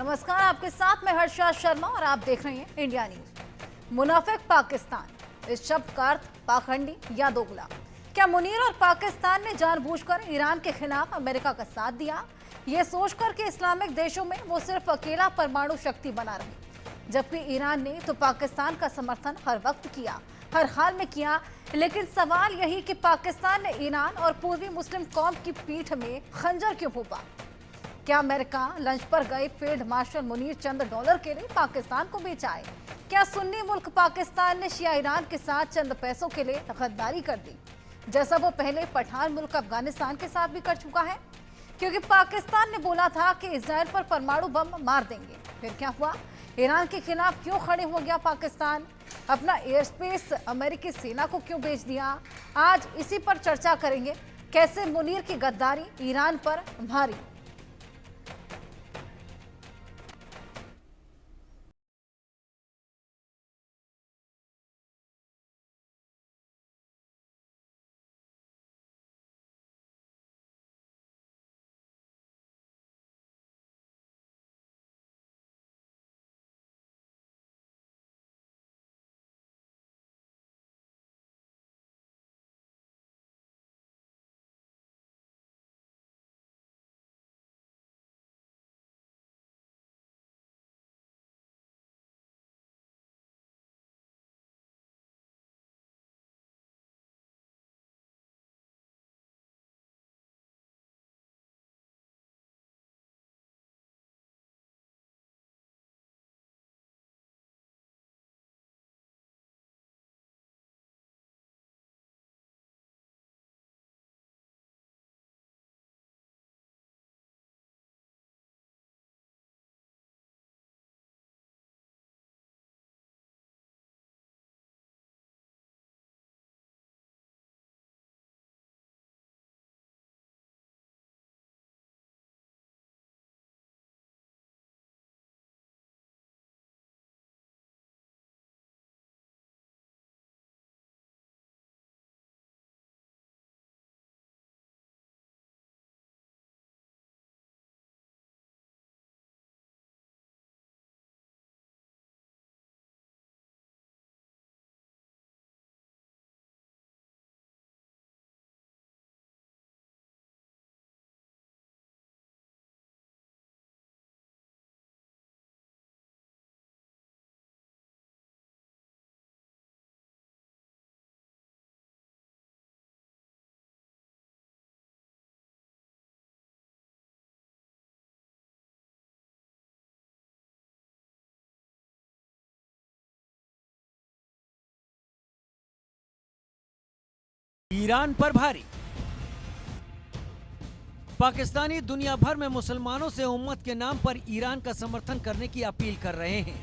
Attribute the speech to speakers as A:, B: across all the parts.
A: नमस्कार, आपके साथ मैं हर्षा शर्मा और आप देख रहे हैं इंडिया न्यूज। मुनाफिक पाकिस्तान, इस शब्द का अर्थ पाखंडी या दोगला। क्या मुनीर और पाकिस्तान ने जानबूझकर ईरान के खिलाफ अमेरिका का साथ दिया, ये सोचकर कि इस्लामिक देशों में वो सिर्फ अकेला परमाणु शक्ति बना रहे, जबकि ईरान ने तो पाकिस्तान का समर्थन हर वक्त किया, हर हाल में किया। लेकिन सवाल यही कि पाकिस्तान ने ईरान और पूर्वी मुस्लिम कौम की पीठ में खंजर क्यों भोंका? क्या अमेरिका लंच पर गए फील्ड मार्शल मुनीर चंद डॉलर के लिए पाकिस्तान को बेचा है? क्या सुन्नी मुल्क पाकिस्तान ने शिया ईरान के साथ चंद पैसों के लिए गद्दारी कर दी, जैसा वो पहले पठान मुल्क अफगानिस्तान के साथ भी कर चुका है? क्योंकि पाकिस्तान ने बोला था कि इजराइल पर परमाणु बम मार देंगे, फिर क्या हुआ? ईरान के खिलाफ क्यों खड़े हो गया पाकिस्तान? अपना एयर स्पेस अमेरिकी सेना को क्यों बेच दिया? आज इसी पर चर्चा करेंगे। कैसे मुनीर की गद्दारी ईरान पर भारी?
B: ईरान पर भारी। पाकिस्तानी दुनिया भर में मुसलमानों से उम्मत के नाम पर ईरान का समर्थन करने की अपील कर रहे हैं,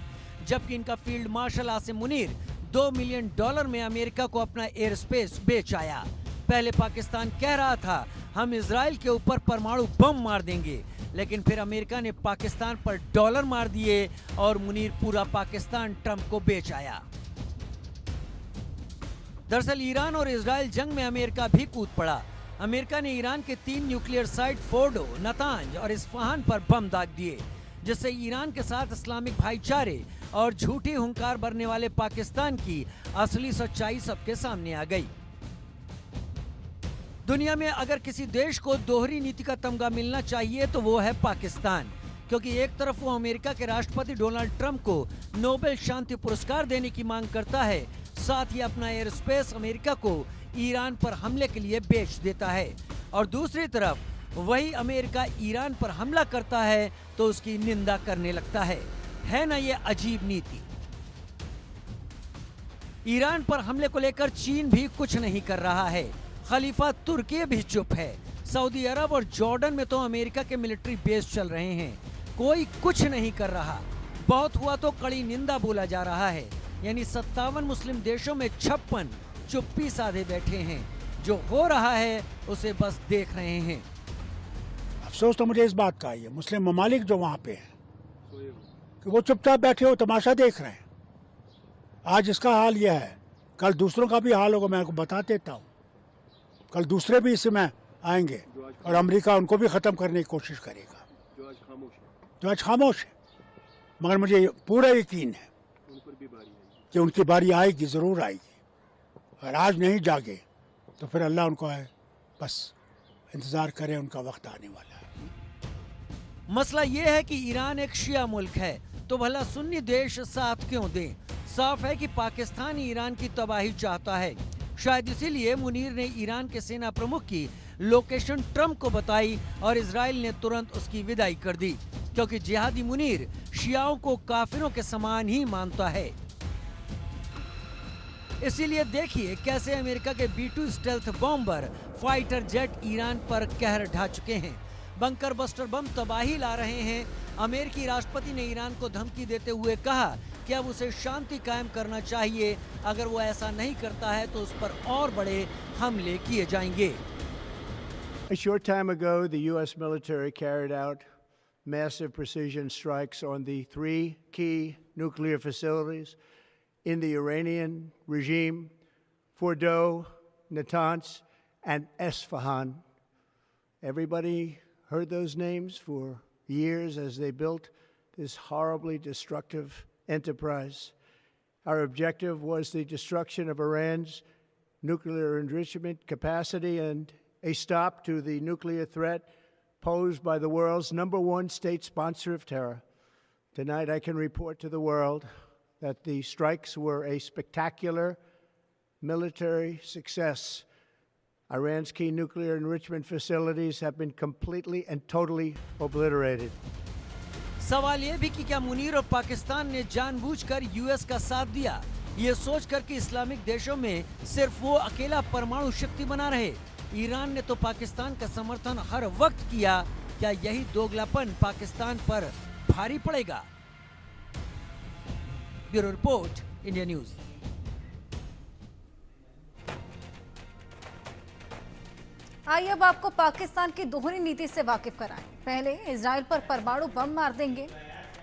B: जबकि इनका field marshal Asim Munir $2 million में अमेरिका को अपना एयर स्पेस बेच आया। पहले पाकिस्तान कह रहा था हम इजराइल के ऊपर परमाणु बम मार देंगे, लेकिन फिर अमेरिका ने पाकिस्तान पर डॉलर मार दिए और मुनीर पूरा पाकिस्तान ट्रंप को बेच आया। दरअसल ईरान और इजराइल जंग में अमेरिका भी कूद पड़ा। अमेरिका ने ईरान के 3 न्यूक्लियर साइट फोर्डो, नतांज और इस्फहान पर बम दाग दिए, जिससे ईरान के साथ इस्लामिक भाईचारे और झूठी हुंकार भरने वाले पाकिस्तान की असली सच्चाई सबके सामने आ गई। दुनिया में अगर किसी देश को दोहरी नीति का तमगा मिलना चाहिए तो वो है पाकिस्तान, क्योंकि एक तरफ वो अमेरिका के राष्ट्रपति डोनाल्ड ट्रंप को नोबेल शांति पुरस्कार देने की मांग करता है, साथ ही अपना एयर स्पेस अमेरिका को ईरान पर हमले के लिए बेच देता है, और दूसरी तरफ वही अमेरिका ईरान पर हमला करता है तो उसकी निंदा करने लगता है ना ये अजीब नीति? ईरान पर हमले को लेकर चीन भी कुछ नहीं कर रहा है, खलीफा तुर्की भी चुप है, सऊदी अरब और जॉर्डन में तो अमेरिका के मिलिट्री बेस चल रहे हैं, कोई कुछ नहीं कर रहा। बहुत हुआ तो कड़ी निंदा बोला जा रहा है, यानी 57 मुस्लिम देशों में 56 चुप्पी साधे बैठे हैं, जो हो रहा है उसे बस देख रहे हैं।
C: अफसोस तो मुझे इस बात का है, मुस्लिम ममालिक जो वहाँ पे हैं कि वो चुपचाप बैठे हो तमाशा देख रहे हैं। आज इसका हाल यह है, कल दूसरों का भी हाल होगा। मैं आपको बता देता हूँ, कल दूसरे भी इसमें आएंगे और अमेरिका उनको भी ख़त्म करने की कोशिश करेगा, जो आज खामोश है। मगर मुझे पूरा यकीन है कि उनकी बारी आएगी, ज़रूर आएगी। और आज नहीं जागे तो फिर अल्लाह उनको है, बस इंतज़ार करें, उनका वक्त आने वाला है।
B: मसला ये है कि ईरान एक शिया मुल्क है, तो भला सुन्नी देश साथ क्यों दें? साफ है कि पाकिस्तान ईरान की तबाही चाहता है। शायद इसीलिए मुनीर ने ईरान के सेना प्रमुख की लोकेशन ट्रंप को बताई और इजराइल ने तुरंत उसकी विदाई कर दी, क्योंकि जिहादी मुनीर शियाओं को काफिरों के समान ही मानता है। इसीलिए देखिए कैसे अमेरिका के B-2 stealth bomber fighter jet Iran पर कहर ढा चुके हैं। बंकर बस्टर बम तबाही ला रहे हैं। अमेरिकी राष्ट्रपति ने ईरान को धमकी देते हुए कहा कि अब उसे शांति कायम करना चाहिए, अगर वो ऐसा नहीं करता है तो उस पर और बड़े हमले किए जाएंगे।
D: A short time ago, the U.S. military carried out massive precision strikes on the 3 key nuclear facilities in the Iranian regime: Fordow, Natanz, and Esfahan. Everybody heard those names for years as they built this horribly destructive enterprise. Our objective was the destruction of Iran's nuclear enrichment capacity and a stop to the nuclear threat posed by the world's #1 state sponsor of terror. Tonight, I can report to the world that the strikes were a spectacular military success. Iran's key nuclear enrichment facilities have been completely and totally obliterated.
B: सवाल ये भी कि क्या मुनीर और पाकिस्तान ने जानबूझकर US का साथ दिया, ये सोचकर कि इस्लामिक देशों में सिर्फ वो अकेला परमाणु शक्ति बना रहे? ईरान ने तो पाकिस्तान का समर्थन हर वक्त किया। क्या यही दोगलापन पाकिस्तान पर भारी पड़ेगा? Bureau report, India news.
A: आइए अब आपको पाकिस्तान की दोहरी नीति से वाकिफ कराएं। पहले इजराइल पर परमाणु बम मार देंगे,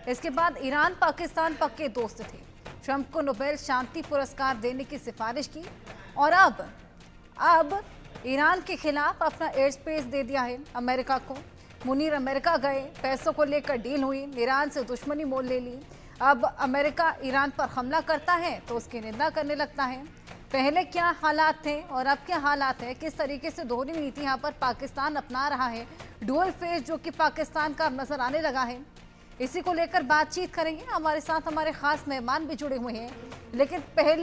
A: इसके बाद ईरान पाकिस्तान पक्के दोस्त थे, ट्रंप को नोबेल शांति पुरस्कार देने की सिफारिश की और अब ईरान के खिलाफ अपना एयर स्पेस दे दिया है अमेरिका को। मुनीर अमेरिका गए, पैसों को लेकर डील हुई, ईरान से दुश्मनी मोल ले ली। अब अमेरिका ईरान पर हमला करता है तो उसकी निंदा करने लगता है। पहले क्या हालात थे और अब क्या हालात है, किस तरीके से दोहरी नीति यहाँ पर पाकिस्तान अपना रहा है, डुअल फेस जो कि पाकिस्तान का नजर आने लगा है, इसी को लेकर बातचीत करेंगे। हमारे साथ हमारे खास मेहमान भी जुड़े हुए हैं, लेकिन पहले